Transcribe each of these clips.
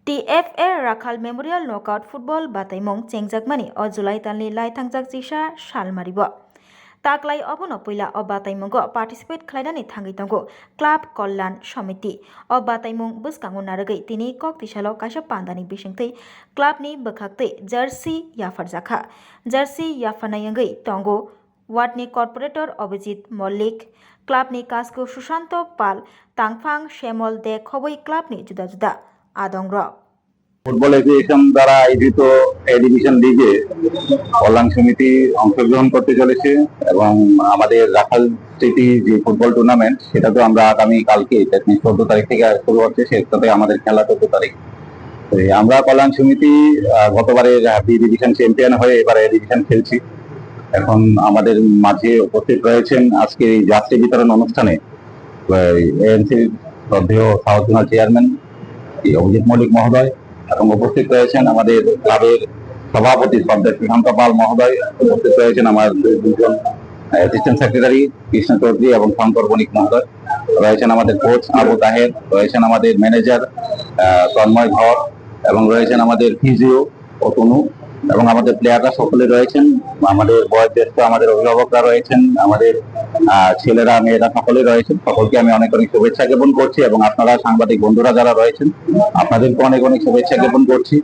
TFA Rakhal Memorial Knockout Football Bataimong Chengjagmani o July tanli lai thangjak jisa salmaribo. Taklai obono puila o bataimongo participate khlainani thangi tongo Club Kollan Samiti o bataimong buskango naragai tini kok tisalo kaisa pandani bisingtei club ni bokhaktei jersey yafarjakha jersey yafanaiyangai tongo ward ni corporator Abhijit Mollik club ni kasko Sushanto Pal Tangphang Shemol de khoboi club ni juda juda adongro football association দ্বারা আয়োজিত এ division লিগে কল্যাণ সমিতি অংশগ্রহণ করতে চলেছে এবং আমাদের রাখাল city যে ফুটবল টুর্নামেন্ট সেটা তো আমরা আগামী কালকে 14 তারিখ থেকে শুরু হচ্ছে, সেটাতে আমাদের খেলা 14 তারিখ। আমরা কল্যাণ সমিতি গতবারের বি ডিভিশন চ্যাম্পিয়ন হয়ে এবারে এ ডিভিশন খেলছি। এখন আমাদের মাঝে উপস্থিত রয়েছেন আজকে এই জার্সি বিতরণ অনুষ্ঠানে এএনসির শ্রদ্ধেয় south zonal chairman Abhijit Mallick মহোদয় এবং উপস্থিত রয়েছেন আমাদের ক্লাবের সভাপতি শ্রদ্ধেয় সুশান্ত পাল মহোদয়, উপস্থিত রয়েছেন আমার দুজন অ্যাসিস্ট্যান্ট সেক্রেটারি কৃষ্ণ চৌধুরী এবং শঙ্কর বণিক মহোদয়, রয়েছেন আমাদের কোচ আবু তাহের, রয়েছেন আমাদের ম্যানেজার তন্ময় ধর এবং রয়েছেন আমাদের ফিজিও অতনু এবং আমাদের প্লেয়াররা সকলে রয়েছেন, আমাদের বয়োজ্যেষ্ঠ আমাদের অভিভাবকরা রয়েছেন, আমাদের ছেলেরা মেয়েরা সকলে রয়েছেন। সকলকে আমি অনেক অনেক শুভেচ্ছা জ্ঞাপন করছি এবং আপনারা সাংবাদিক বন্ধুরা যারা রয়েছেন আপনাদেরকে অনেক অনেক শুভেচ্ছা জ্ঞাপন করছি।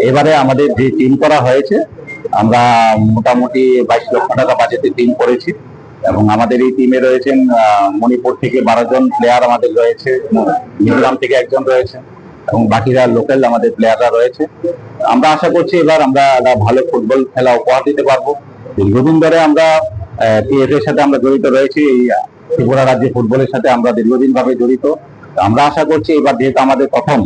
এবারে আমাদের যে টিম করা হয়েছে আমরা মোটামুটি 22 লক্ষ টাকা বাজেটে টিম করেছি এবং আমাদের এই টিমে রয়েছেন মণিপুর থেকে 12 জন প্লেয়ার আমাদের রয়েছে, মিজোরাম থেকে একজন রয়েছে এবং বাকিরা লোকাল আমাদের প্লেয়াররা রয়েছে। আমরা আশা করছি এবার আমরা ভালো ফুটবল খেলা উপহার দিতে পারবো। দীর্ঘদিন ধরে আমরা টিএফ এর সাথে আমরা জড়িত রয়েছি, এই ত্রিপুরা রাজ্যে ফুটবলের সাথে আমরা দীর্ঘদিন ভাবে জড়িত। আমরা আশা করছি এবার যেহেতু আমাদের প্রথম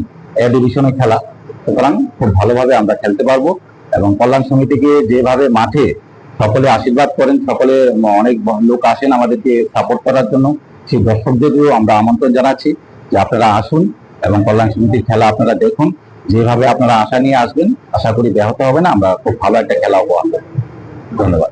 এ ডিভিশনে খেলা, সুতরাং খুব ভালোভাবে আমরা খেলতে পারবো এবং কল্যাণ সমিতিকে যেভাবে মাঠে সকলে আশীর্বাদ করেন, সকলে অনেক লোক আসেন আমাদেরকে সাপোর্ট করার জন্য, সেই দর্শকদেরও আমরা আমন্ত্রণ জানাচ্ছি যে আপনারা আসুন এবং কল্যাণ সমিতির খেলা আপনারা দেখুন। যেভাবে আপনারা আশা নিয়ে আসবেন আশা করি ব্যাহত হবে না, আমরা খুব ভালো একটা খেলা উপহার দেব। ধন্যবাদ।